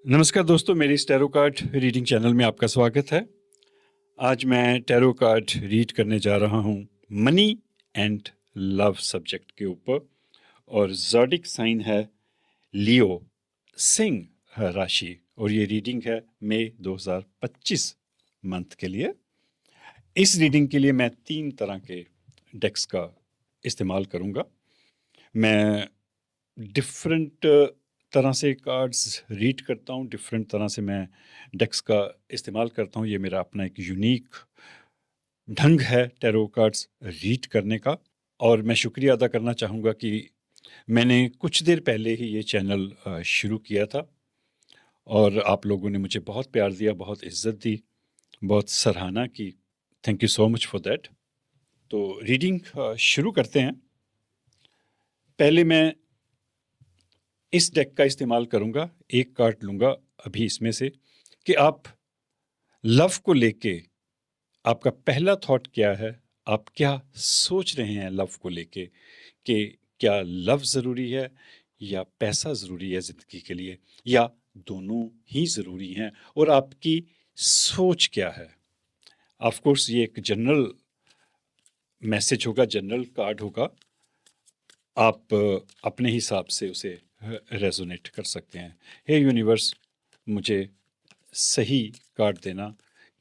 नमस्कार दोस्तों, मेरी इस टैरो कार्ड रीडिंग चैनल में आपका स्वागत है। आज मैं टैरो कार्ड रीड करने जा रहा हूँ मनी एंड लव सब्जेक्ट के ऊपर, और ज़ोडिक साइन है लियो, सिंह राशि, और ये रीडिंग है मई 2025 मंथ के लिए। इस रीडिंग के लिए मैं 3 तरह के डेक्स का इस्तेमाल करूँगा। मैं डिफरेंट तरह से कार्ड्स रीड करता हूँ, डिफरेंट तरह से मैं डेक्स का इस्तेमाल करता हूँ। ये मेरा अपना एक यूनिक ढंग है टैरो कार्ड्स रीड करने का, और मैं शुक्रिया अदा करना चाहूँगा कि मैंने कुछ देर पहले ही ये चैनल शुरू किया था, और आप लोगों ने मुझे बहुत प्यार दिया, बहुत इज्जत दी, बहुत सराहना की। Thank you so much for that. तो रीडिंग शुरू करते हैं। पहले मैं इस डेक का इस्तेमाल करूंगा, एक कार्ड लूंगा अभी इसमें से, कि आप लव को लेके आपका पहला थॉट क्या है, आप क्या सोच रहे हैं लव को लेके, कि क्या लव ज़रूरी है या पैसा ज़रूरी है ज़िंदगी के लिए, या दोनों ही ज़रूरी हैं, और आपकी सोच क्या है। ऑफ कोर्स ये एक जनरल मैसेज होगा, जनरल कार्ड होगा, आप अपने हिसाब से उसे रेजोनेट कर सकते हैं। हे यूनिवर्स, मुझे सही कार्ड देना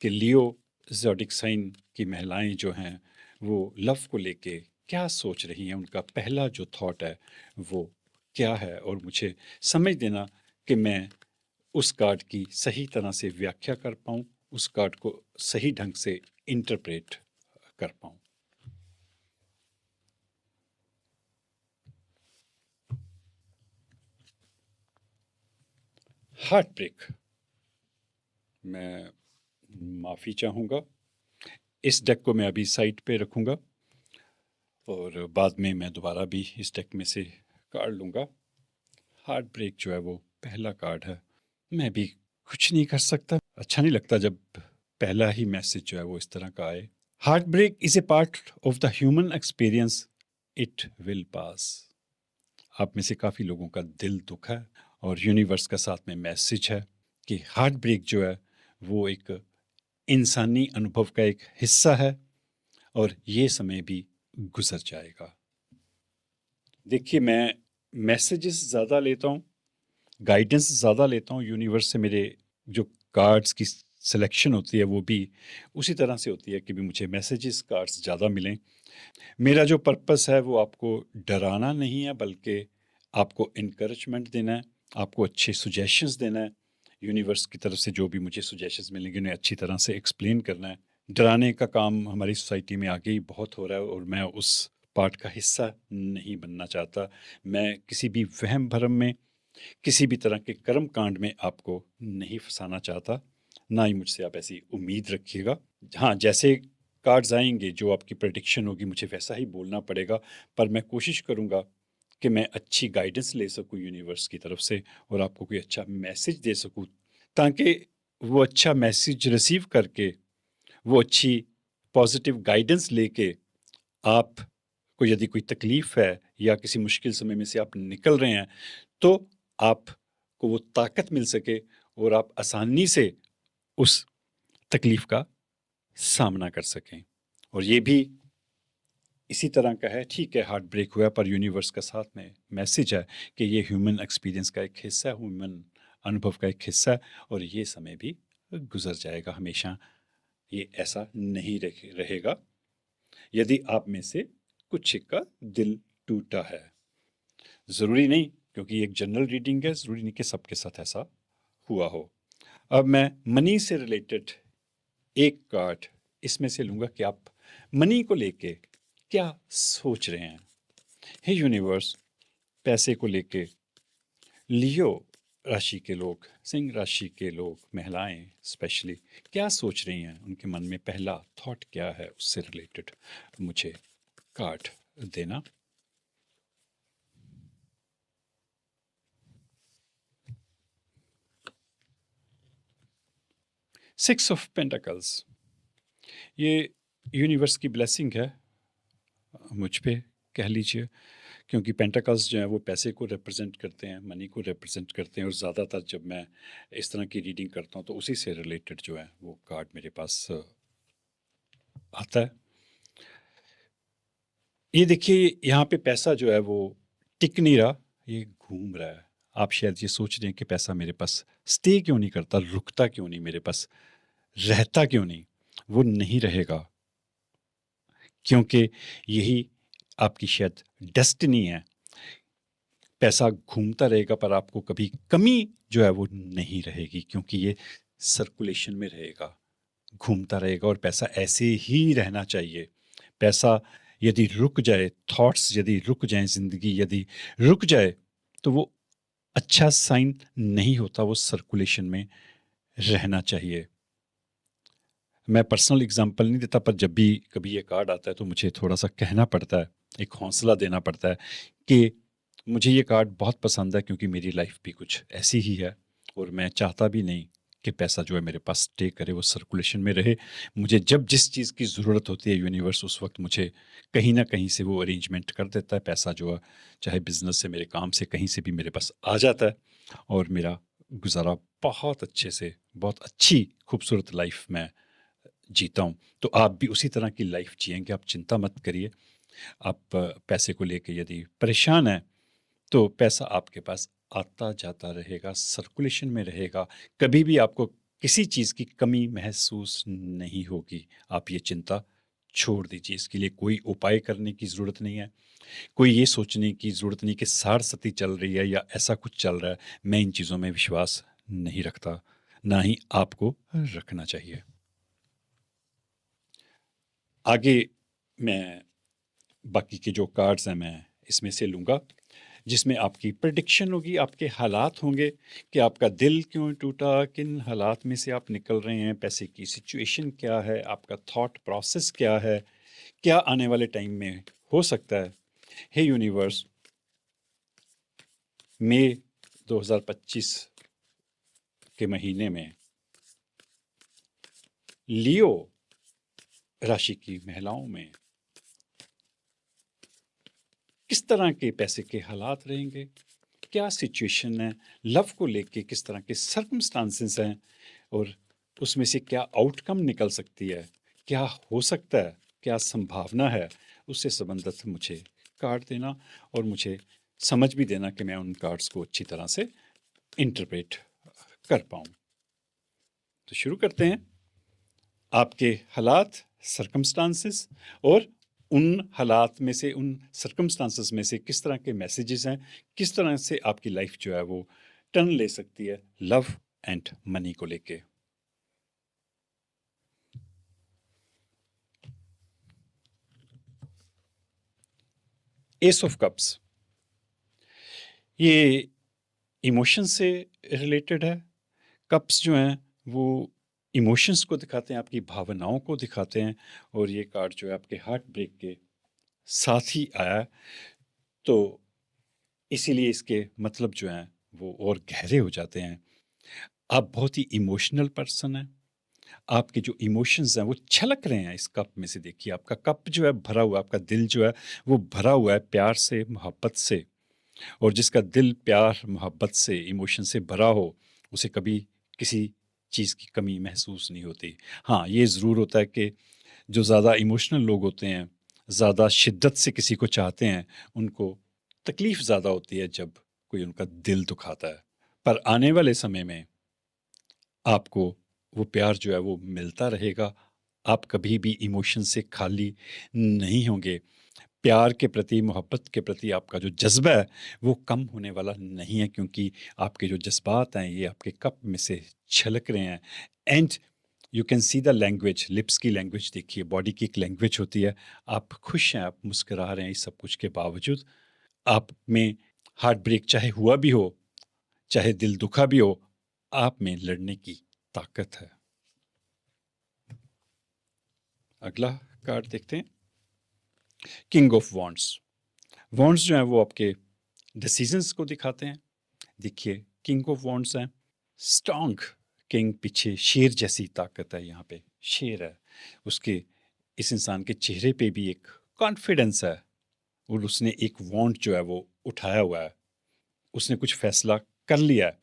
कि लियो ज़ोडिक साइन की महिलाएं जो हैं वो लव को लेके क्या सोच रही हैं, उनका पहला जो थॉट है वो क्या है, और मुझे समझ देना कि मैं उस कार्ड की सही तरह से व्याख्या कर पाऊँ, उस कार्ड को सही ढंग से इंटरप्रेट कर पाऊँ। Heartbreak. मैं माफ़ी चाहूँगा, इस डेक को मैं अभी साइड पे रखूँगा और बाद में मैं दोबारा भी इस डेक में से कार्ड लूँगा। हार्ट ब्रेक जो है वो पहला कार्ड है। मैं भी कुछ नहीं कर सकता, अच्छा नहीं लगता जब पहला ही मैसेज जो है वो इस तरह का आए। Heartbreak is a part of the human experience, it will pass. आप में से काफ़ी लोगों का दिल दुखा है, और यूनिवर्स का साथ में मैसेज है कि हार्ट ब्रेक जो है वो एक इंसानी अनुभव का एक हिस्सा है, और ये समय भी गुजर जाएगा। देखिए, मैं मैसेजेस ज़्यादा लेता हूँ, गाइडेंस ज़्यादा लेता हूँ यूनिवर्स से। मेरे जो कार्ड्स की सिलेक्शन होती है वो भी उसी तरह से होती है कि भी मुझे मैसेजेस कार्ड्स ज़्यादा मिलें। मेरा जो पर्पस है वो आपको डराना नहीं है, बल्कि आपको इनकरेजमेंट देना है, आपको अच्छे सुजेशंस देना है। यूनिवर्स की तरफ से जो भी मुझे सुजेशंस मिलेंगे उन्हें अच्छी तरह से एक्सप्लेन करना है। डराने का काम हमारी सोसाइटी में आगे ही बहुत हो रहा है, और मैं उस पार्ट का हिस्सा नहीं बनना चाहता। मैं किसी भी वहम भरम में, किसी भी तरह के कर्म कांड में आपको नहीं फंसाना चाहता, ना ही मुझसे आप ऐसी उम्मीद रखिएगा। हाँ, जैसे कार्ड्स आएंगे, जो आपकी प्रेडिक्शन होगी, मुझे वैसा ही बोलना पड़ेगा, पर मैं कोशिश करूँगा कि मैं अच्छी गाइडेंस ले सकूँ यूनिवर्स की तरफ से, और आपको कोई अच्छा मैसेज दे सकूँ, ताकि वो अच्छा मैसेज रिसीव करके, वो अच्छी पॉजिटिव गाइडेंस लेके, आप को यदि कोई तकलीफ़ है या किसी मुश्किल समय में से आप निकल रहे हैं, तो आपको वो ताकत मिल सके और आप आसानी से उस तकलीफ़ का सामना कर सकें। और ये भी इसी तरह का है, ठीक है हार्ट ब्रेक हुआ, पर यूनिवर्स का साथ में मैसेज है कि ये ह्यूमन एक्सपीरियंस का एक हिस्सा है, ह्यूमन अनुभव का एक हिस्सा है, और ये समय भी गुजर जाएगा। हमेशा ये ऐसा नहीं रहेगा। यदि आप में से कुछ का दिल टूटा है, ज़रूरी नहीं, क्योंकि ये एक जनरल रीडिंग है, ज़रूरी नहीं कि सबके साथ ऐसा हुआ हो। अब मैं मनी से रिलेटेड एक कार्ड इसमें से लूँगा कि आप मनी को लेके क्या सोच रहे हैं। हे यूनिवर्स, पैसे को लेके लियो राशि के लोग, सिंह राशि के लोग, महिलाएं स्पेशली क्या सोच रही हैं, उनके मन में पहला थॉट क्या है, उससे रिलेटेड मुझे कार्ड देना। सिक्स ऑफ पेंटाकल्स, ये यूनिवर्स की ब्लेसिंग है मुझ पे, कह लीजिए क्योंकि पेंटाकल्स जो है वो पैसे को रिप्रेजेंट करते हैं, मनी को रिप्रेजेंट करते हैं, और ज़्यादातर जब मैं इस तरह की रीडिंग करता हूँ तो उसी से रिलेटेड जो है वो कार्ड मेरे पास आता है। ये देखिए, यहाँ पे पैसा जो है वो टिक नहीं रहा, ये घूम रहा है। आप शायद ये सोच रहे हैं कि पैसा मेरे पास स्टे क्यों नहीं करता, रुकता क्यों नहीं मेरे पास, रहता क्यों नहीं। वो नहीं रहेगा, क्योंकि यही आपकी शायद डेस्टिनी है। पैसा घूमता रहेगा पर आपको कभी कमी जो है वो नहीं रहेगी, क्योंकि ये सर्कुलेशन में रहेगा, घूमता रहेगा, और पैसा ऐसे ही रहना चाहिए। पैसा यदि रुक जाए, थॉट्स यदि रुक जाएं, जिंदगी यदि रुक जाए, तो वो अच्छा साइन नहीं होता, वो सर्कुलेशन में रहना चाहिए। मैं पर्सनल एग्जांपल नहीं देता, पर जब भी कभी ये कार्ड आता है तो मुझे थोड़ा सा कहना पड़ता है, एक हौसला देना पड़ता है कि मुझे ये कार्ड बहुत पसंद है, क्योंकि मेरी लाइफ भी कुछ ऐसी ही है, और मैं चाहता भी नहीं कि पैसा जो है मेरे पास स्टे करे, वो सर्कुलेशन में रहे। मुझे जब जिस चीज़ की ज़रूरत होती है यूनिवर्स उस वक्त मुझे कहीं ना कहीं से वो अरेंजमेंट कर देता है। पैसा जो है चाहे बिजनेस से, मेरे काम से, कहीं से भी मेरे पास आ जाता है, और मेरा गुजारा बहुत अच्छे से, बहुत अच्छी खूबसूरत लाइफ में जीता हूँ। तो आप भी उसी तरह की लाइफ जिएंगे, आप चिंता मत करिए। आप पैसे को लेके यदि परेशान हैं तो पैसा आपके पास आता जाता रहेगा, सर्कुलेशन में रहेगा, कभी भी आपको किसी चीज़ की कमी महसूस नहीं होगी। आप ये चिंता छोड़ दीजिए, इसके लिए कोई उपाय करने की ज़रूरत नहीं है, कोई ये सोचने की ज़रूरत नहीं कि सारस्वती चल रही है या ऐसा कुछ चल रहा है। मैं इन चीज़ों में विश्वास नहीं रखता, ना ही आपको रखना चाहिए। आगे मैं बाकी के जो कार्ड्स हैं मैं इसमें से लूँगा, जिसमें आपकी प्रेडिक्शन होगी, आपके हालात होंगे कि आपका दिल क्यों टूटा, किन हालात में से आप निकल रहे हैं, पैसे की सिचुएशन क्या है, आपका थॉट प्रोसेस क्या है, क्या आने वाले टाइम में हो सकता है। हे यूनिवर्स, मई 2025 के महीने में लियो राशि की महिलाओं में किस तरह के पैसे के हालात रहेंगे, क्या सिचुएशन है, लव को लेके किस तरह के सर्कमस्टांसेस हैं, और उसमें से क्या आउटकम निकल सकती है, क्या हो सकता है, क्या संभावना है, उससे संबंधित मुझे कार्ड देना, और मुझे समझ भी देना कि मैं उन कार्ड्स को अच्छी तरह से इंटरप्रेट कर पाऊँ। तो शुरू करते हैं। आपके हालात, सर्कमस्टांसेस, और उन हालात में से, उन सर्कमस्टांसेस में से किस तरह के मैसेजेस हैं, किस तरह से आपकी लाइफ जो है वो टर्न ले सकती है लव एंड मनी को लेके। एस ऑफ कप्स, ये इमोशन से रिलेटेड है। कप्स जो हैं वो इमोशंस को दिखाते हैं, आपकी भावनाओं को दिखाते हैं, और ये कार्ड जो है आपके हार्ट ब्रेक के साथ ही आया है, तो इसीलिए इसके मतलब जो हैं वो और गहरे हो जाते हैं। आप बहुत ही इमोशनल पर्सन हैं, आपके जो इमोशंस हैं वो छलक रहे हैं इस कप में से। देखिए, आपका कप जो है भरा हुआ है, आपका दिल जो है वो भरा हुआ है प्यार से, मोहब्बत से, और जिसका दिल प्यार, मोहब्बत से, इमोशन से भरा हो, उसे कभी किसी चीज़ की कमी महसूस नहीं होती। हाँ, ये ज़रूर होता है कि जो ज़्यादा इमोशनल लोग होते हैं, ज़्यादा शिद्दत से किसी को चाहते हैं, उनको तकलीफ़ ज़्यादा होती है जब कोई उनका दिल दुखाता है। पर आने वाले समय में आपको वो प्यार जो है वो मिलता रहेगा। आप कभी भी इमोशन से खाली नहीं होंगे। प्यार के प्रति, मोहब्बत के प्रति आपका जो जज़्बा है वो कम होने वाला नहीं है, क्योंकि आपके जो जज़्बात हैं ये आपके कप में से छलक रहे हैं। And you can see the language, lips की लैंग्वेज देखिए, बॉडी की एक लैंग्वेज होती है। आप खुश हैं, आप मुस्कुरा रहे हैं इस सब कुछ के बावजूद। आप में हार्ट ब्रेक चाहे हुआ भी हो, चाहे दिल दुखा भी हो, आप में लड़ने की ताकत है। अगला कार्ड देखते हैं, किंग ऑफ वॉन्ड्स। वॉन्ड्स जो है वो आपके डिसीजंस को दिखाते हैं। देखिए, किंग ऑफ वॉन्ड्स हैं, स्ट्रॉन्ग किंग, पीछे शेर जैसी ताकत है, यहाँ पे शेर है। उसके, इस इंसान के चेहरे पे भी एक कॉन्फिडेंस है, और उसने एक वॉन्ट जो है वो उठाया हुआ है, उसने कुछ फैसला कर लिया है,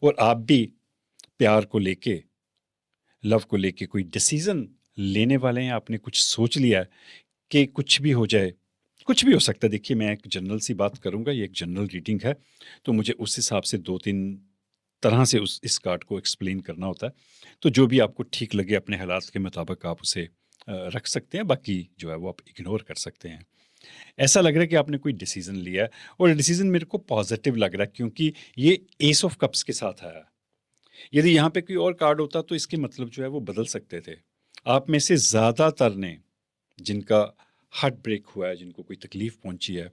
और आप भी प्यार को लेके, लव को लेके कोई डिसीजन लेने वाले हैं। आपने कुछ सोच लिया है कि कुछ भी हो जाए, कुछ भी हो सकता है। देखिए, मैं एक जनरल सी बात करूंगा, ये एक जनरल रीडिंग है, तो मुझे उस हिसाब से 2-3 तरह से इस कार्ड को एक्सप्लेन करना होता है। तो जो भी आपको ठीक लगे अपने हालात के मुताबिक आप उसे रख सकते हैं, बाकी जो है वो आप इग्नोर कर सकते हैं। ऐसा लग रहा है कि आपने कोई डिसीजन लिया है, और डिसीजन मेरे को पॉजिटिव लग रहा है, क्योंकि ये एस ऑफ कप्स के साथ आया। यदि यहाँ पे कोई और कार्ड होता तो इसके मतलब जो है वो बदल सकते थे। आप में से ज़्यादातर ने, जिनका हार्ट ब्रेक हुआ है, जिनको कोई तकलीफ पहुंची है,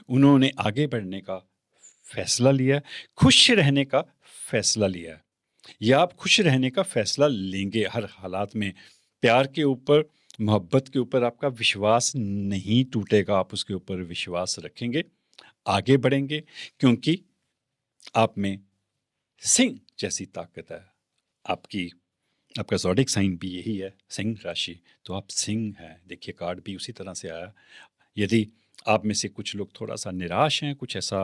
उन्होंने आगे बढ़ने का फैसला लिया है, खुश रहने का फैसला लिया है, या आप खुश रहने का फैसला लेंगे हर हालात में। प्यार के ऊपर, मोहब्बत के ऊपर आपका विश्वास नहीं टूटेगा, आप उसके ऊपर विश्वास रखेंगे, आगे बढ़ेंगे, क्योंकि आप में सिंह जैसी ताकत है। आपकी आपका ज़ोडिक साइन भी यही है, सिंह राशि, तो आप सिंह हैं। देखिए, कार्ड भी उसी तरह से आया। यदि आप में से कुछ लोग थोड़ा सा निराश हैं, कुछ ऐसा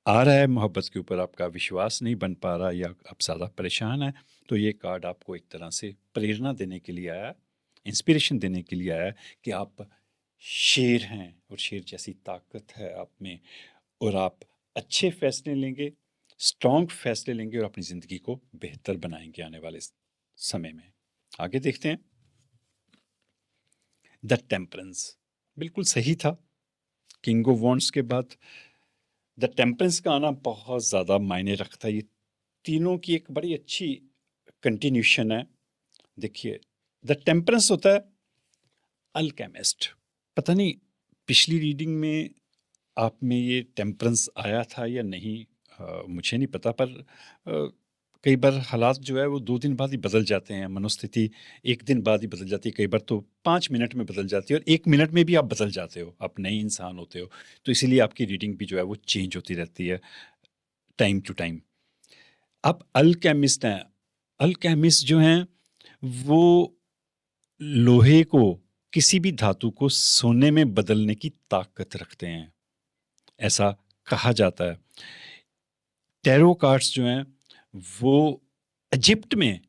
आ रहा है, मोहब्बत के ऊपर आपका विश्वास नहीं बन पा रहा, या आप ज़्यादा परेशान हैं, तो ये कार्ड आपको एक तरह से प्रेरणा देने के लिए आया, इंस्पिरेशन देने के लिए आया कि आप शेर हैं, और शेर जैसी ताकत है आप में, और आप अच्छे फैसले लेंगे, स्ट्रॉन्ग फैसले लेंगे, और अपनी ज़िंदगी को बेहतर बनाएंगे आने वाले समय में। आगे देखते हैं। द टेम्परेंस बिल्कुल सही था। किंग ऑफ वॉन्ड्स के बाद द टेम्परेंस का आना बहुत ज़्यादा मायने रखता है। ये तीनों की एक बड़ी अच्छी कंटिन्यूशन है। देखिए, द टेम्परेंस होता है अल्केमिस्ट। पता नहीं पिछली रीडिंग में आप में ये टेम्परेंस आया था या नहीं, मुझे नहीं पता, पर कई बार हालात जो है वो 2 दिन बाद ही बदल जाते हैं, मनोस्थिति 1 दिन बाद ही बदल जाती है, कई बार तो 5 मिनट में बदल जाती है, और 1 मिनट में भी आप बदल जाते हो, आप नए इंसान होते हो। तो इसीलिए आपकी रीडिंग भी जो है वो चेंज होती रहती है टाइम टू टाइम। आप अल्केमिस्ट हैं। अल्केमिस्ट जो हैं वो लोहे को, किसी भी धातु को सोने में बदलने की ताकत रखते हैं, ऐसा कहा जाता है। टैरो कार्ड्स जो हैं वो इजिप्ट में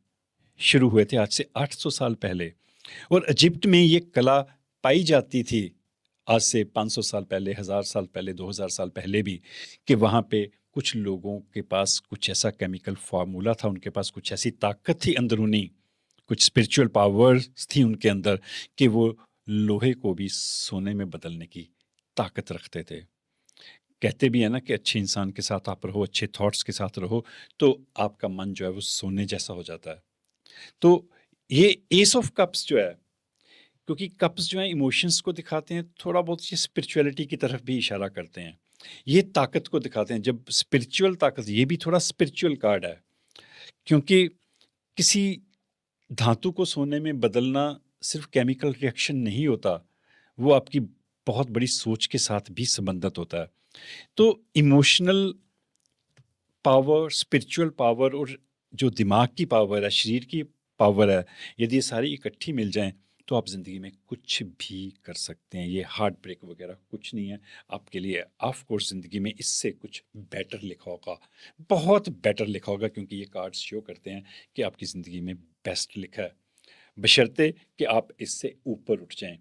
शुरू हुए थे आज से 800 साल पहले, और इजिप्ट में ये कला पाई जाती थी आज से 500 साल पहले, 1000 साल पहले, 2000 साल पहले भी, कि वहाँ पे कुछ लोगों के पास कुछ ऐसा केमिकल फार्मूला था, उनके पास कुछ ऐसी ताकत थी अंदरूनी, कुछ स्पिरिचुअल पावर्स थी उनके अंदर, कि वो लोहे को भी सोने में बदलने की ताकत रखते थे। कहते भी है ना कि अच्छे इंसान के साथ आप रहो, अच्छे थॉट्स के साथ रहो, तो आपका मन जो है वो सोने जैसा हो जाता है। तो ये एस ऑफ कप्स जो है, क्योंकि कप्स जो है इमोशंस को दिखाते हैं, थोड़ा बहुत ये स्पिरिचुअलिटी की तरफ भी इशारा करते हैं, ये ताकत को दिखाते हैं। जब स्पिरिचुअल ताकत, ये भी थोड़ा स्पिरिचुअल कार्ड है, क्योंकि किसी धातु को सोने में बदलना सिर्फ केमिकल रिएक्शन नहीं होता, वो आपकी बहुत बड़ी सोच के साथ भी संबंधित होता है। तो इमोशनल पावर, स्पिरिचुअल पावर, और जो दिमाग की पावर है, शरीर की पावर है, यदि ये सारी इकट्ठी मिल जाएं तो आप ज़िंदगी में कुछ भी कर सकते हैं। ये हार्ट ब्रेक वगैरह कुछ नहीं है आपके लिए। ऑफ कोर्स ज़िंदगी में इससे कुछ बेटर लिखा होगा, बहुत बेटर लिखा होगा, क्योंकि ये कार्ड्स शो करते हैं कि आपकी ज़िंदगी में बेस्ट लिखा है, बशर्ते कि आप इससे ऊपर उठ जाएं।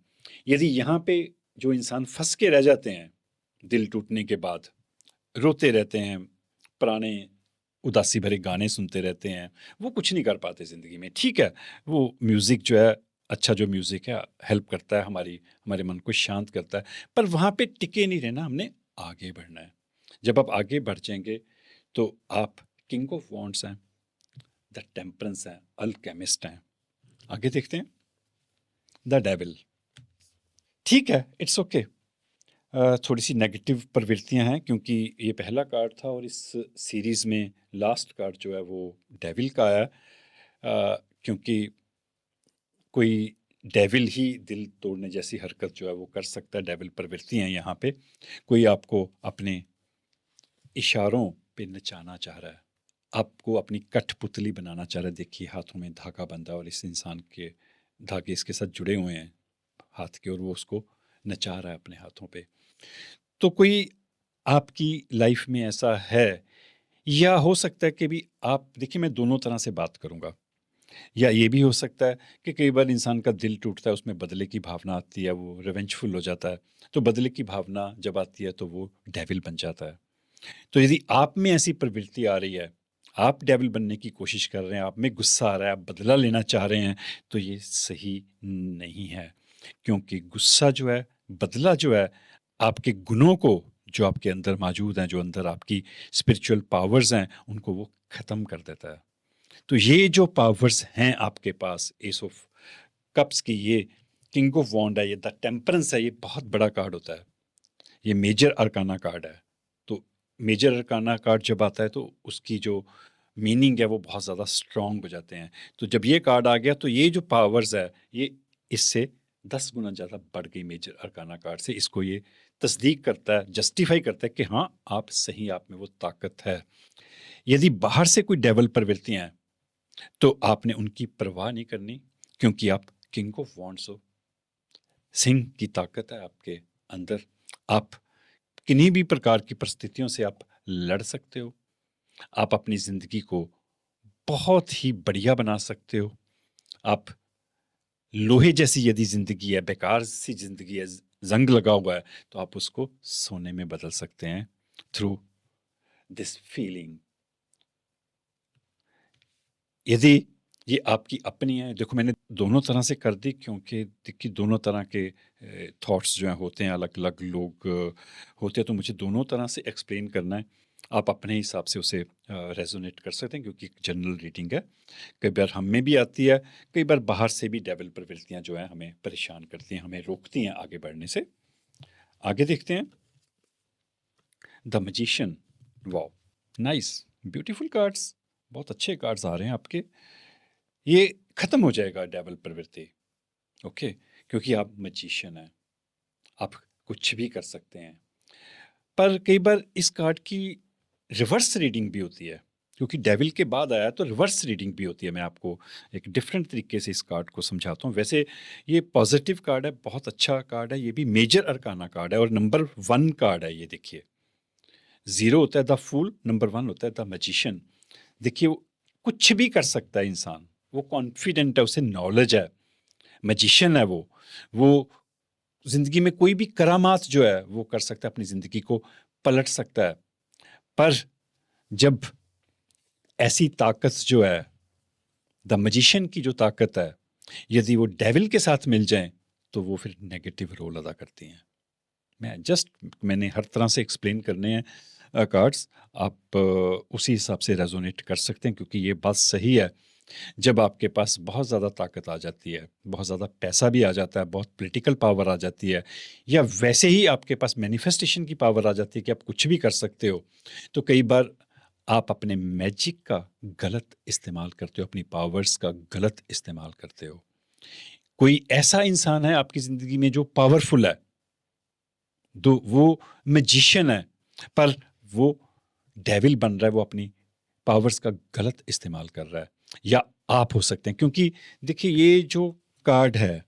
यदि यहाँ पे जो इंसान फंस के रह जाते हैं, दिल टूटने के बाद रोते रहते हैं, पुराने उदासी भरे गाने सुनते रहते हैं, वो कुछ नहीं कर पाते ज़िंदगी में। ठीक है, वो म्यूज़िक जो है, अच्छा जो म्यूज़िक है हेल्प करता है, हमारे मन को शांत करता है, पर वहाँ पे टिके नहीं रहना, हमने आगे बढ़ना है। जब आप आगे बढ़ जाएंगे तो आप किंग ऑफ वॉन्ड्स हैं, द टेम्परेंस हैं, अल्केमिस्ट हैं। आगे देखते हैं। The devil. ठीक है, इट्स ओके। थोड़ी सी नेगेटिव प्रवृत्तियां हैं, क्योंकि ये पहला कार्ड था, और इस सीरीज़ में लास्ट कार्ड जो है वो डेविल का आया। क्योंकि कोई डेविल ही दिल तोड़ने जैसी हरकत जो है वो कर सकता है। डेविल प्रवृत्ति हैं यहाँ पे। कोई आपको अपने इशारों पे नचाना चाह रहा है, आपको अपनी कठपुतली बनाना चाह रहा है। देखिए, हाथों में धागा बंधा, और इस इंसान के धागे इसके साथ जुड़े हुए हैं हाथ के, और वो उसको नचा रहा है अपने हाथों पे। तो कोई आपकी लाइफ में ऐसा है, या हो सकता है कि भी आप देखिए, मैं दोनों तरह से बात करूँगा। या ये भी हो सकता है कि कई बार इंसान का दिल टूटता है, उसमें बदले की भावना आती है, वो रिवेंजफुल हो जाता है। तो बदले की भावना जब आती है तो वो डेविल बन जाता है। तो यदि आप में ऐसी प्रवृत्ति आ रही है, आप डेविल बनने की कोशिश कर रहे हैं, आप में गुस्सा आ रहा है, आप बदला लेना चाह रहे हैं, तो ये सही नहीं है। क्योंकि गुस्सा जो है, बदला जो है, आपके गुणों को, जो आपके अंदर मौजूद हैं, जो अंदर आपकी स्पिरिचुअल पावर्स हैं, उनको वो ख़त्म कर देता है। तो ये जो पावर्स हैं आपके पास, एस ऑफ कप्स की, ये किंग ऑफ वॉन्ड है, ये द टेम्परेंस है, ये बहुत बड़ा कार्ड होता है। ये मेजर अरकाना कार्ड है। तो मेजर अरकाना कार्ड जब आता है तो उसकी जो मीनिंग है वो बहुत ज़्यादा स्ट्रॉन्ग हो जाते हैं। तो जब ये कार्ड आ गया तो ये जो पावर्स है, ये इससे 10 गुना ज़्यादा बढ़ गई मेजर अरकाना कार्ड से। इसको ये तस्दीक करता है, जस्टिफाई करता है कि हाँ, आप सही, आप में वो ताकत है। यदि बाहर से कोई डेवल प्रवृत्तियां हैं तो आपने उनकी परवाह नहीं करनी, क्योंकि आप किंग ऑफ वॉन्ड्स हो। सिंह की ताकत है आपके अंदर। आप किन्हीं भी प्रकार की परिस्थितियों से आप लड़ सकते हो। आप अपनी ज़िंदगी को बहुत ही बढ़िया बना सकते हो। आप लोहे जैसी यदि ज़िंदगी है, बेकार सी ज़िंदगी है, ज़ंग लगा हुआ है, तो आप उसको सोने में बदल सकते हैं थ्रू दिस फीलिंग। यदि ये आपकी अपनी है, देखो मैंने दोनों तरह से कर दी, क्योंकि देखिए दोनों तरह के थॉट्स जो हैं होते हैं, अलग अलग लोग होते हैं, तो मुझे दोनों तरह से एक्सप्लेन करना है। आप अपने हिसाब से उसे रेजोनेट कर सकते हैं, क्योंकि जनरल रीडिंग है। कई बार हम में भी आती है, कई बार बाहर से भी डेविल प्रवृत्तियां जो हैं हमें परेशान करती हैं, हमें रोकती हैं आगे बढ़ने से। आगे देखते हैं, the magician. Wow, nice, beautiful cards, बहुत अच्छे कार्ड्स आ रहे हैं आपके। ये खत्म हो जाएगा डेविल प्रवृत्ति, ओके, क्योंकि आप मैजिशियन हैं, आप कुछ भी कर सकते हैं। पर कई बार इस कार्ड की रिवर्स रीडिंग भी होती है, क्योंकि डेविल के बाद आया तो रिवर्स रीडिंग भी होती है। मैं आपको एक डिफरेंट तरीके से इस कार्ड को समझाता हूँ। वैसे ये पॉजिटिव कार्ड है, बहुत अच्छा कार्ड है, ये भी मेजर अरकाना कार्ड है और नंबर 1 कार्ड है। ये देखिए, 0 होता है द फूल, नंबर 1 होता है द मैजिशियन। देखिए, वो कुछ भी कर सकता है इंसान, वो कॉन्फिडेंट है, उसे नॉलेज है, मैजिशियन है वो जिंदगी में कोई भी करामात जो है वो कर सकता है, अपनी जिंदगी को पलट सकता है। पर जब ऐसी ताकत जो है, द मैजिशियन की जो ताकत है, यदि वो डेविल के साथ मिल जाए तो वो फिर नेगेटिव रोल अदा करती हैं। मैंने हर तरह से एक्सप्लेन करने हैं कार्ड्स। आप उसी हिसाब से रेजोनेट कर सकते हैं, क्योंकि ये बात सही है। जब आपके पास बहुत ज़्यादा ताकत आ जाती है, बहुत ज़्यादा पैसा भी आ जाता है, बहुत पॉलिटिकल पावर आ जाती है, या वैसे ही आपके पास मैनिफेस्टेशन की पावर आ जाती है कि आप कुछ भी कर सकते हो, तो कई बार आप अपने मैजिक का गलत इस्तेमाल करते हो, अपनी पावर्स का गलत इस्तेमाल करते हो। कोई ऐसा इंसान है आपकी ज़िंदगी में जो पावरफुल है, तो वो मैजिशियन है, पर वो डेविल बन रहा है, वो अपनी पावर्स का गलत इस्तेमाल कर रहा है। या आप हो सकते हैं, क्योंकि देखिए ये जो कार्ड है,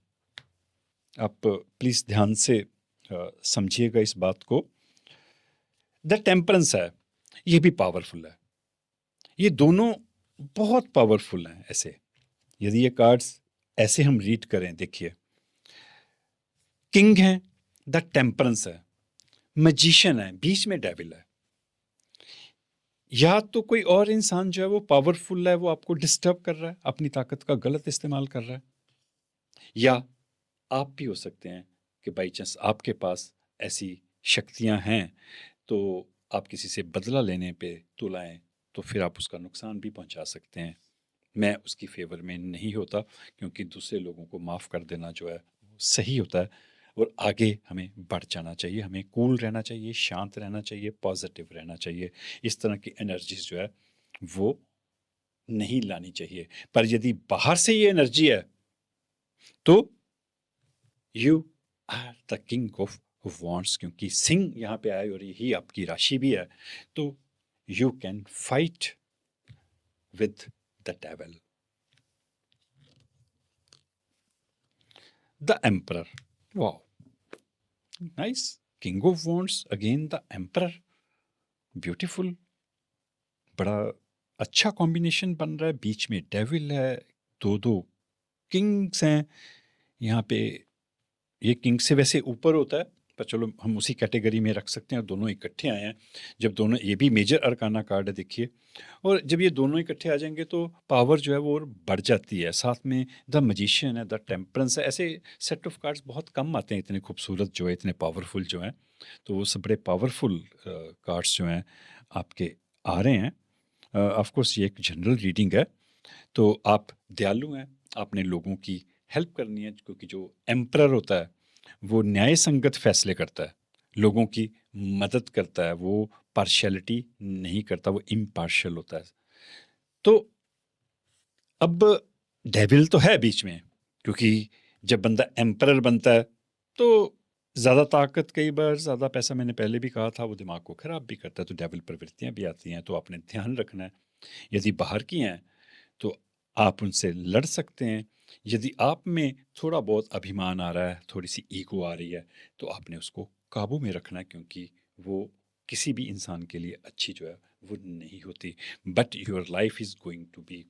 आप प्लीज ध्यान से समझिएगा इस बात को। द टेम्परेंस है, ये भी पावरफुल है। ये दोनों बहुत पावरफुल हैं। ऐसे यदि ये कार्ड्स ऐसे हम रीड करें, देखिए, किंग है, द टेम्परेंस है, मैजिशियन है, बीच में डेविल है। या तो कोई और इंसान जो है वो पावरफुल है, वो आपको डिस्टर्ब कर रहा है, अपनी ताकत का गलत इस्तेमाल कर रहा है। या आप भी हो सकते हैं कि बाई चांस आपके पास ऐसी शक्तियां हैं, तो आप किसी से बदला लेने पे तुल आएं, तो फिर आप उसका नुकसान भी पहुंचा सकते हैं। मैं उसकी फेवर में नहीं होता, क्योंकि दूसरे लोगों को माफ़ कर देना जो है वो सही होता है। और आगे हमें बढ़ जाना चाहिए, हमें कूल रहना चाहिए, शांत रहना चाहिए, पॉजिटिव रहना चाहिए। इस तरह की एनर्जीज जो है वो नहीं लानी चाहिए। पर यदि बाहर से ये एनर्जी है, तो you are the king of wands, क्योंकि सिंह यहाँ पे आए और यही आपकी राशि भी है, तो you can fight with the devil. The emperor, wow, nice, king of wands, again the emperor, beautiful, बड़ा अच्छा कॉम्बिनेशन बन रहा है। बीच में डेविल है, दो दो किंग्स हैं यहाँ पे। ये किंग से वैसे ऊपर होता है, पर चलो हम उसी कैटेगरी में रख सकते हैं। दोनों इकट्ठे आए हैं, जब दोनों, ये भी मेजर अरकाना कार्ड है देखिए, और जब ये दोनों इकट्ठे आ जाएंगे तो पावर जो है वो और बढ़ जाती है। साथ में द मैजिशियन है, द टेम्परेंस है, ऐसे सेट ऑफ कार्ड्स बहुत कम आते हैं इतने खूबसूरत जो है, इतने पावरफुल जो हैं। तो वो सब बड़े पावरफुल कार्ड्स जो हैं आपके आ रहे हैं। ऑफ कोर्स ये एक जनरल रीडिंग है, तो आप दयालु हैं, आपने लोगों की हेल्प करनी है, क्योंकि जो एम्परर होता है वो न्याय संगत फैसले करता है, लोगों की मदद करता है, वो पार्शियलिटी नहीं करता, वो इम्पार्शियल होता है। तो अब डेविल तो है बीच में, क्योंकि जब बंदा एम्परर बनता है तो ज़्यादा ताकत, कई बार ज़्यादा पैसा, मैंने पहले भी कहा था, वो दिमाग को ख़राब भी करता है। तो डेविल प्रवृत्तियाँ भी आती हैं, तो आपने ध्यान रखना है। यदि बाहर की हैं तो आप उनसे लड़ सकते हैं। यदि आप में थोड़ा बहुत अभिमान आ रहा है, थोड़ी सी ईगो आ रही है, तो आपने उसको काबू में रखना है, क्योंकि वो किसी भी इंसान के लिए अच्छी जो है वो नहीं होती। But your life is going to be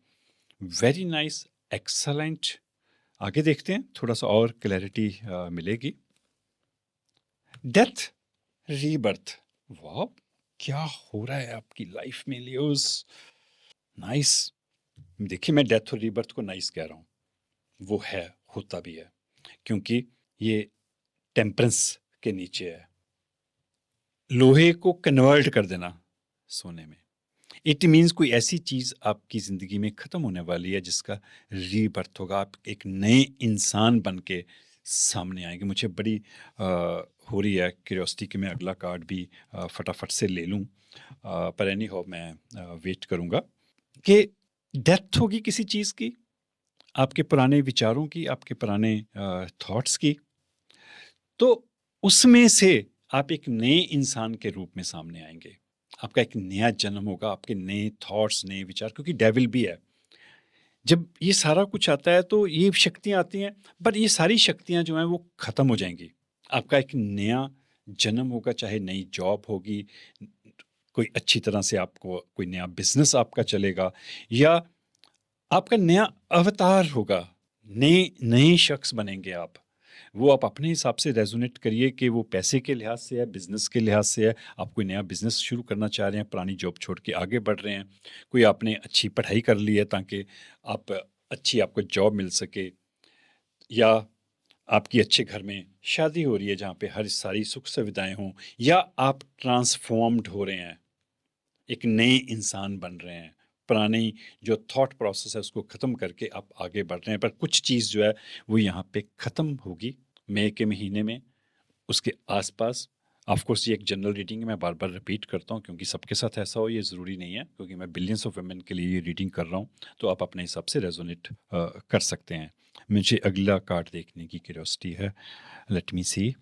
very nice, excellent. आगे देखते हैं, थोड़ा सा और क्लैरिटी मिलेगी। डेथ, रीबर्थ, वाह, क्या हो रहा है आपकी लाइफ में लियोस, नाइस। देखिए, मैं डेथ और रीबर्थ को नाइस कह रहा हूँ, वो है, होता भी है, क्योंकि ये टेम्परेंस के नीचे है। लोहे को कन्वर्ट कर देना सोने में, इट मीन्स कोई ऐसी चीज़ आपकी ज़िंदगी में ख़त्म होने वाली है जिसका रीबर्थ होगा। आप एक नए इंसान बन के सामने आएंगे। मुझे बड़ी हो रही है क्यूरियोसिटी कि मैं अगला कार्ड भी फटाफट से ले लूँ, पर एनी हाउ मैं वेट करूँगा कि डेथ होगी किसी चीज़ की, आपके पुराने विचारों की, आपके पुराने थॉट्स की, तो उसमें से आप एक नए इंसान के रूप में सामने आएंगे। आपका एक नया जन्म होगा, आपके नए थॉट्स, नए विचार, क्योंकि डेविल भी है। जब ये सारा कुछ आता है तो ये शक्तियाँ आती हैं, पर ये सारी शक्तियाँ जो हैं वो ख़त्म हो जाएंगी। आपका एक नया जन्म होगा, चाहे नई जॉब होगी, कोई अच्छी तरह से आपको कोई नया बिजनेस आपका चलेगा, या आपका नया अवतार होगा, नए नए शख्स बनेंगे आप। वो आप अपने हिसाब से रेजोनेट करिए कि वो पैसे के लिहाज से है, बिजनेस के लिहाज से है, आप कोई नया बिजनेस शुरू करना चाह रहे हैं, पुरानी जॉब छोड़ के आगे बढ़ रहे हैं, कोई आपने अच्छी पढ़ाई कर ली है ताकि आप अच्छी आपको जॉब मिल सके, या आपकी अच्छे घर में शादी हो रही है जहाँ पे हर सारी सुख सुविधाएं हों, या आप ट्रांसफॉर्म्ड हो रहे हैं, एक नए इंसान बन रहे हैं, पुरानी जो थॉट प्रोसेस है उसको ख़त्म करके आप आगे बढ़ रहे हैं। पर कुछ चीज़ जो है वो यहाँ पे ख़त्म होगी मई के महीने में, उसके आसपास। ऑफ कोर्स ये एक जनरल रीडिंग है, मैं बार बार रिपीट करता हूँ, क्योंकि सबके साथ ऐसा हो ये ज़रूरी नहीं है, क्योंकि मैं बिलियंस ऑफ वुमेन के लिए ये रीडिंग कर रहा हूँ, तो आप अपने हिसाब से रेजोनेट कर सकते हैं। मुझे अगला कार्ड देखने की क्यूरियोसिटी है। Let me see,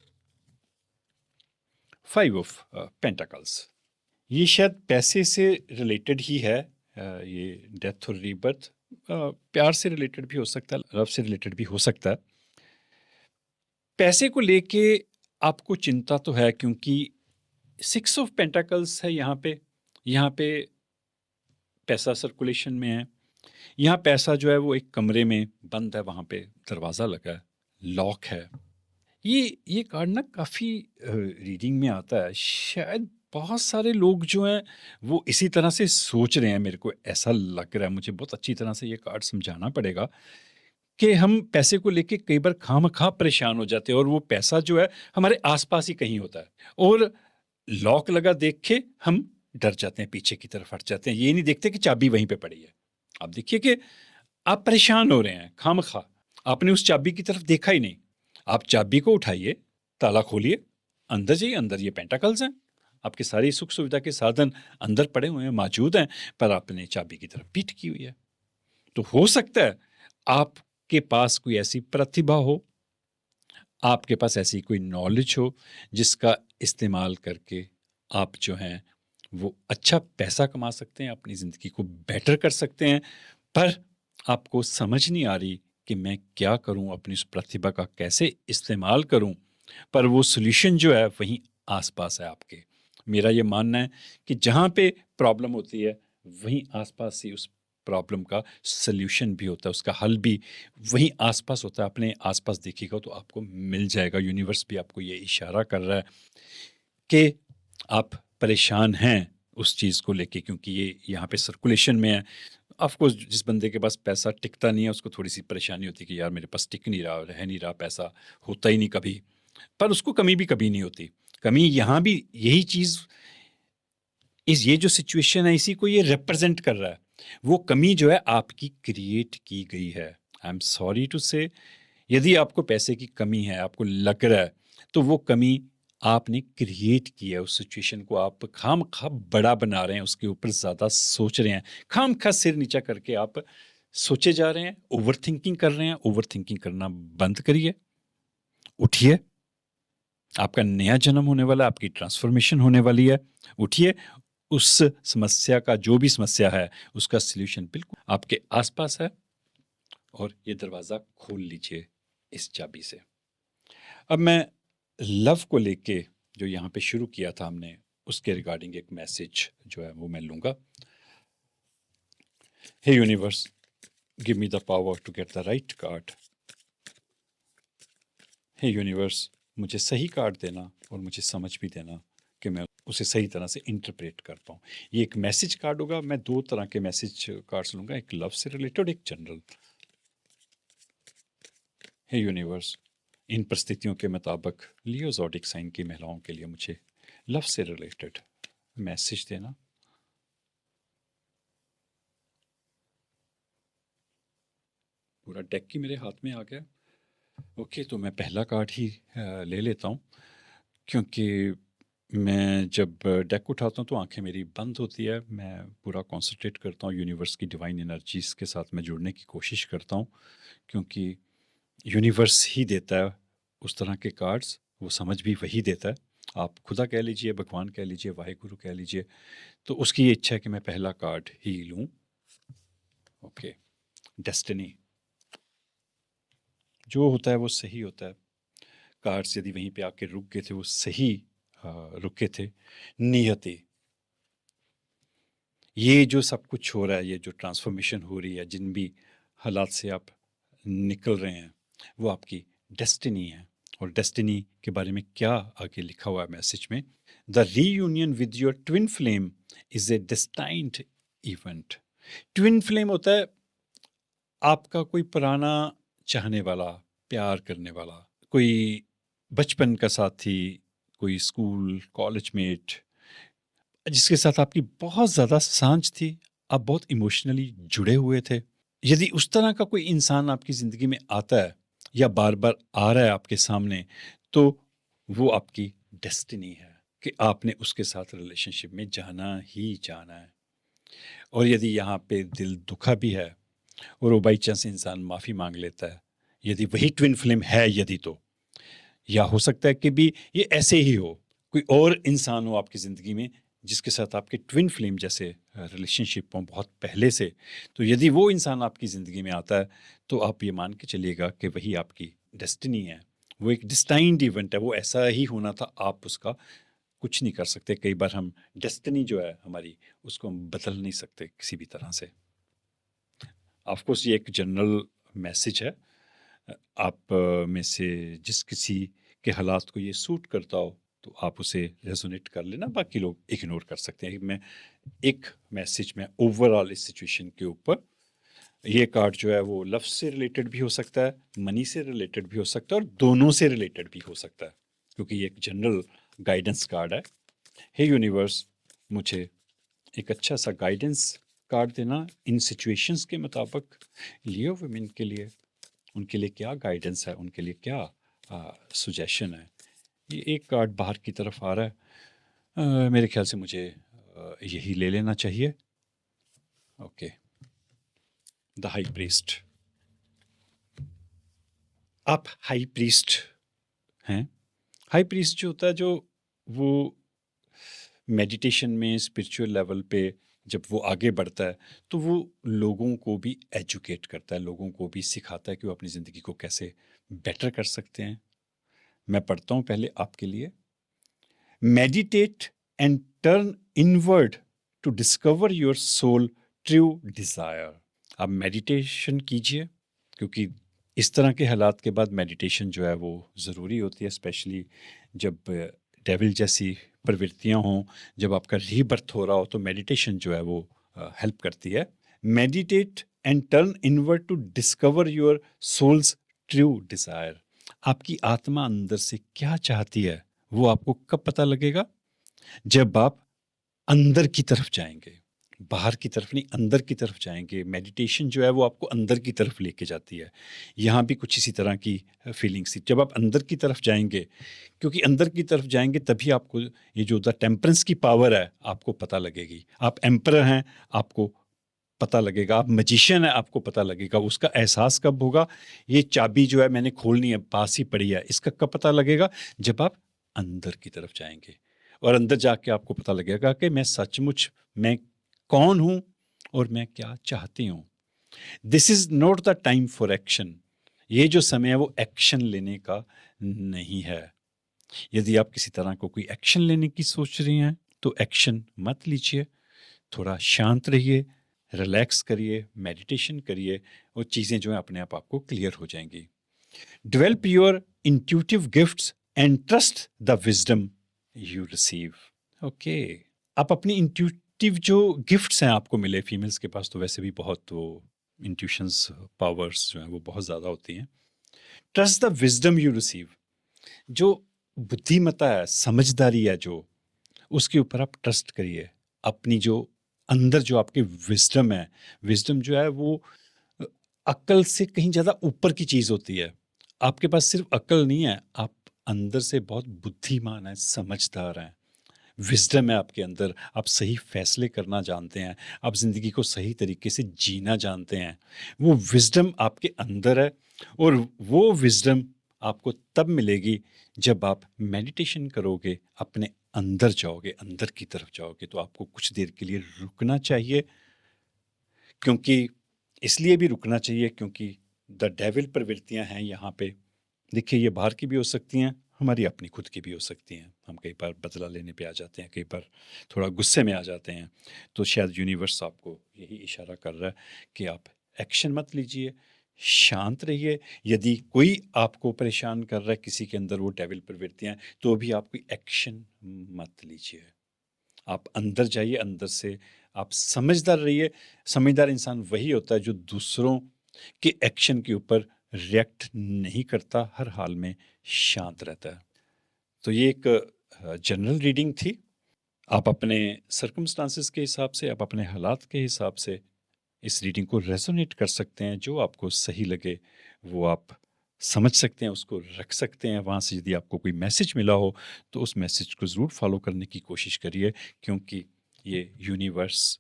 5 of pentacles. ये शायद पैसे से रिलेटेड ही है। ये डेथ और रीबर्थ प्यार से रिलेटेड भी हो सकता है, लव से रिलेटेड भी हो सकता है। पैसे को लेके आपको चिंता तो है, क्योंकि 6 ऑफ पेंटाकल्स है यहाँ पे। यहाँ पे पैसा सर्कुलेशन में है। यहाँ पैसा जो है वो एक कमरे में बंद है, वहाँ पे दरवाज़ा लगा है, लॉक है। ये कार्ड ना काफ़ी रीडिंग में आता है। शायद बहुत सारे लोग जो हैं वो इसी तरह से सोच रहे हैं, मेरे को ऐसा लग रहा है। मुझे बहुत अच्छी तरह से ये कार्ड समझाना पड़ेगा कि हम पैसे को लेके कई बार खामखा परेशान हो जाते हैं, और वो पैसा जो है हमारे आसपास ही कहीं होता है, और लॉक लगा देख के हम डर जाते हैं, पीछे की तरफ हट जाते हैं, ये नहीं देखते कि चाबी वहीं पे पड़ी है। आप देखिए कि आप परेशान हो रहे हैं खामखा, आपने उस चाबी की तरफ देखा ही नहीं। आप चाबी को उठाइए, ताला खोलिए, अंदर जाइए, अंदर ये पेंटाकल्स हैं, आपके सारी सुख सुविधा के साधन अंदर पड़े हुए हैं, मौजूद हैं, पर आपने चाबी की तरफ पीठ की हुई है। तो हो सकता है आपके पास कोई ऐसी प्रतिभा हो, आपके पास ऐसी कोई नॉलेज हो जिसका इस्तेमाल करके आप जो हैं वो अच्छा पैसा कमा सकते हैं, अपनी ज़िंदगी को बेटर कर सकते हैं, पर आपको समझ नहीं आ रही कि मैं क्या करूं, अपनी उस प्रतिभा का कैसे इस्तेमाल करूं। पर वो सॉल्यूशन जो है वहीं आसपास है आपके। मेरा ये मानना है कि जहाँ पे प्रॉब्लम होती है वहीं आसपास ही उस प्रॉब्लम का सल्यूशन भी होता है, उसका हल भी वहीं आसपास होता है। अपने आसपास देखिएगा तो आपको मिल जाएगा। यूनिवर्स भी आपको ये इशारा कर रहा है कि आप परेशान हैं उस चीज़ को लेके, क्योंकि ये यहाँ पे सर्कुलेशन में है। ऑफ कोर्स जिस बंदे के पास पैसा टिकता नहीं है उसको थोड़ी सी परेशानी होती है कि यार मेरे पास टिक नहीं रहा, रह नहीं रहा, पैसा होता ही नहीं कभी, पर उसको कमी भी कभी नहीं होती। कमी यहाँ भी यही चीज़, इस ये जो सिचुएशन है इसी को ये रिप्रेजेंट कर रहा है। वो कमी जो है आपकी क्रिएट की गई है। आई एम सॉरी टू से, यदि आपको पैसे की कमी है, आपको लग रहा है, तो वो कमी आपने क्रिएट की है। उस सिचुएशन को आप खामखा बड़ा बना रहे हैं, उसके ऊपर ज़्यादा सोच रहे हैं, खामखा सिर नीचा करके आप सोचे जा रहे हैं, ओवर थिंकिंग कर रहे हैं। ओवर थिंकिंग करना बंद करिए, उठिए। आपका नया जन्म होने वाला है, आपकी ट्रांसफॉर्मेशन होने वाली है। उठिए, उस समस्या का, जो भी समस्या है, उसका सल्यूशन बिल्कुल आपके आसपास है, और ये दरवाज़ा खोल लीजिए इस चाबी से। अब मैं लव को लेके जो यहाँ पे शुरू किया था हमने, उसके रिगार्डिंग एक मैसेज जो है वो मैं लूँगा। Hey universe, give me the power to get the right card. Hey universe, मुझे सही कार्ड देना और मुझे समझ भी देना कि मैं उसे सही तरह से इंटरप्रेट कर पाऊँ। ये एक मैसेज कार्ड होगा। मैं दो तरह के मैसेज कार्ड्स लूँगा, एक लव से रिलेटेड, एक जनरल। हे यूनिवर्स, इन परिस्थितियों के मुताबिक लियो ज़ोडिक साइन की महिलाओं के लिए मुझे लव से रिलेटेड मैसेज देना। पूरा डेक ही मेरे हाथ में आ गया। ओके, तो मैं पहला कार्ड ही ले लेता हूँ, क्योंकि मैं जब डेक उठाता हूँ तो आंखें मेरी बंद होती है। मैं पूरा कंसंट्रेट करता हूँ, यूनिवर्स की डिवाइन एनर्जीज़ के साथ मैं जुड़ने की कोशिश करता हूँ, क्योंकि यूनिवर्स ही देता है उस तरह के कार्ड्स, वो समझ भी वही देता है। आप खुदा कह लीजिए, भगवान कह लीजिए, वाहिगुरु कह लीजिए, तो उसकी ये इच्छा है कि मैं पहला कार्ड ही लूँ। Okay, destiny. जो होता है वो सही होता है। कार्ड्स यदि वहीं पे आके रुक गए थे, वो सही रुके थे। नियति, ये जो सब कुछ हो रहा है, ये जो ट्रांसफॉर्मेशन हो रही है, जिन भी हालात से आप निकल रहे हैं, वो आपकी डेस्टिनी है। और डेस्टिनी के बारे में क्या आगे लिखा हुआ है मैसेज में? The reunion with your twin flame is a destined event. Twin flame होता है आपका कोई पुराना चाहने वाला, प्यार करने वाला, कोई बचपन का साथी, कोई स्कूल कॉलेज मेट, जिसके साथ आपकी बहुत ज़्यादा सांझ थी, आप बहुत इमोशनली जुड़े हुए थे। यदि उस तरह का कोई इंसान आपकी ज़िंदगी में आता है या बार-बार आ रहा है आपके सामने, तो वो आपकी डेस्टिनी है कि आपने उसके साथ रिलेशनशिप में जाना ही जाना है। और यदि यहाँ पे दिल दुखा भी है और वो बाई चांस इंसान माफ़ी माँग लेता है, यदि वही ट्विन फ्लेम है यदि, तो या हो सकता है कि भी ये ऐसे ही हो, कोई और इंसान हो आपकी ज़िंदगी में जिसके साथ आपके ट्विन फ्लेम जैसे रिलेशनशिप हो बहुत पहले से। तो यदि वो इंसान आपकी ज़िंदगी में आता है, तो आप ये मान के चलिएगा कि वही आपकी डेस्टिनी है। वो एक डिस्टाइन्ड इवेंट है, वो ऐसा ही होना था, आप उसका कुछ नहीं कर सकते। कई बार हम डेस्टिनी जो है हमारी, उसको हम बदल नहीं सकते किसी भी तरह से। ऑफ कोर्स ये एक जनरल मैसेज है। आप में से जिस किसी के हालात को ये सूट करता हो तो आप उसे रेजोनेट कर लेना, बाकी लोग इग्नोर कर सकते हैं। मैं एक मैसेज में ओवरऑल इस सिचुएशन के ऊपर, ये कार्ड जो है वो लव से रिलेटेड भी हो सकता है, मनी से रिलेटेड भी हो सकता है, और दोनों से रिलेटेड भी हो सकता है, क्योंकि ये एक जनरल गाइडेंस कार्ड है। हे यूनिवर्स, मुझे एक अच्छा सा गाइडेंस कार्ड देना इन सिचुएशंस के मुताबिक। लियो वुमेन के लिए, उनके लिए क्या गाइडेंस है, उनके लिए क्या सुजेशन है। ये एक कार्ड बाहर की तरफ आ रहा है, मेरे ख्याल से मुझे यही ले लेना चाहिए। Okay, the high priest. आप हाई प्रीस्ट हैं। हाई प्रीस्ट जो होता है, जो वो मेडिटेशन में स्पिरिचुअल लेवल पे जब वो आगे बढ़ता है, तो वो लोगों को भी एजुकेट करता है, लोगों को भी सिखाता है कि वो अपनी ज़िंदगी को कैसे बेटर कर सकते हैं। मैं पढ़ता हूँ पहले आपके लिए। Meditate and turn inward to discover your soul true desire. आप मेडिटेशन कीजिए, क्योंकि इस तरह के हालात के बाद मेडिटेशन जो है वो ज़रूरी होती है, स्पेशली जब डेविल जैसी प्रवृत्तियां हों, जब आपका रीबर्थ हो रहा हो, तो मेडिटेशन जो है वो हेल्प करती है। Meditate and turn inward to discover your soul's true desire. आपकी आत्मा अंदर से क्या चाहती है वो आपको कब पता लगेगा? जब आप अंदर की तरफ जाएंगे, बाहर की तरफ नहीं, अंदर की तरफ जाएंगे। मेडिटेशन जो है वो आपको अंदर की तरफ लेके जाती है। यहाँ भी कुछ इसी तरह की फीलिंग्स थी। जब आप अंदर की तरफ जाएंगे, क्योंकि अंदर की तरफ जाएंगे तभी आपको ये जो द टेम्परेंस की पावर है आपको पता लगेगी। आप एम्परर हैं, आपको पता लगेगा। आप मैजिशियन है, आपको पता लगेगा। उसका एहसास कब होगा? ये चाबी जो है मैंने खोलनी है, पास ही पड़ी है, इसका कब पता लगेगा? जब आप अंदर की तरफ जाएंगे, और अंदर जाके आपको पता लगेगा कि मैं सचमुच मैं कौन हूं और मैं क्या चाहती हूं। This is not the time for action. ये जो समय है वो एक्शन लेने का नहीं है। यदि आप किसी तरह को कोई एक्शन लेने की सोच रही हैं तो एक्शन मत लीजिए। थोड़ा शांत रहिए, रिलैक्स करिए, मेडिटेशन करिए, और चीज़ें जो हैं अपने आप आपको क्लियर हो जाएंगी। Develop your intuitive gifts and trust the wisdom you receive. Okay, आप अपनी इंट्यूटिव जो गिफ्ट्स हैं आपको मिले, फीमेल्स के पास तो वैसे भी बहुत वो इंट्यूशंस पावर्स जो हैं वो बहुत ज़्यादा होती हैं। Trust the wisdom you receive. जो बुद्धिमत्ता है, समझदारी है, जो उसके ऊपर आप ट्रस्ट करिए। अपनी जो अंदर जो आपके विजडम है, विजडम जो है वो अक्ल से कहीं ज़्यादा ऊपर की चीज़ होती है। आपके पास सिर्फ अक्ल नहीं है, आप अंदर से बहुत बुद्धिमान हैं, समझदार हैं। विजडम है आपके अंदर, आप सही फैसले करना जानते हैं, आप ज़िंदगी को सही तरीके से जीना जानते हैं। वो विजडम आपके अंदर है, और वो विजडम आपको तब मिलेगी जब आप मेडिटेशन करोगे, अपने अंदर जाओगे, अंदर की तरफ जाओगे। तो आपको कुछ देर के लिए रुकना चाहिए, क्योंकि इसलिए भी रुकना चाहिए क्योंकि द डेविल प्रवृत्तियां हैं यहाँ पे। देखिए, ये बाहर की भी हो सकती हैं, हमारी अपनी खुद की भी हो सकती हैं। हम कई बार बदला लेने पे आ जाते हैं, कई बार थोड़ा गुस्से में आ जाते हैं। तो शायद यूनिवर्स आपको यही इशारा कर रहा है कि आप एक्शन मत लीजिए, शांत रहिए। यदि कोई आपको परेशान कर रहा है, किसी के अंदर वो डेविल प्रवृत्तियां, तो भी आप कोई एक्शन मत लीजिए। आप अंदर जाइए, अंदर से आप समझदार रहिए। समझदार इंसान वही होता है जो दूसरों के एक्शन के ऊपर रिएक्ट नहीं करता, हर हाल में शांत रहता है। तो ये एक जनरल रीडिंग थी। आप अपने सर्कमस्टांसेस के हिसाब से, आप अपने हालात के हिसाब से इस रीडिंग को रेजोनेट कर सकते हैं। जो आपको सही लगे वो आप समझ सकते हैं, उसको रख सकते हैं। वहाँ से यदि आपको कोई मैसेज मिला हो तो उस मैसेज को ज़रूर फॉलो करने की कोशिश करिए, क्योंकि ये यूनिवर्स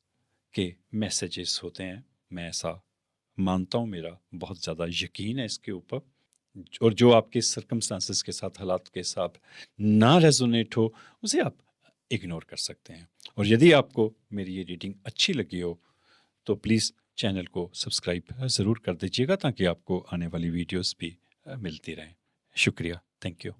के मैसेजेस होते हैं। मैं ऐसा मानता हूँ, मेरा बहुत ज़्यादा यकीन है इसके ऊपर। और जो आपके सर्कमस्टांसेस के साथ, हालात के साथ ना रेजोनेट हो, उसे आप इग्नोर कर सकते हैं। और यदि आपको मेरी ये रीडिंग अच्छी लगी हो तो प्लीज़ चैनल को सब्सक्राइब ज़रूर कर दीजिएगा, ताकि आपको आने वाली वीडियोस भी मिलती रहें। शुक्रिया, थैंक यू।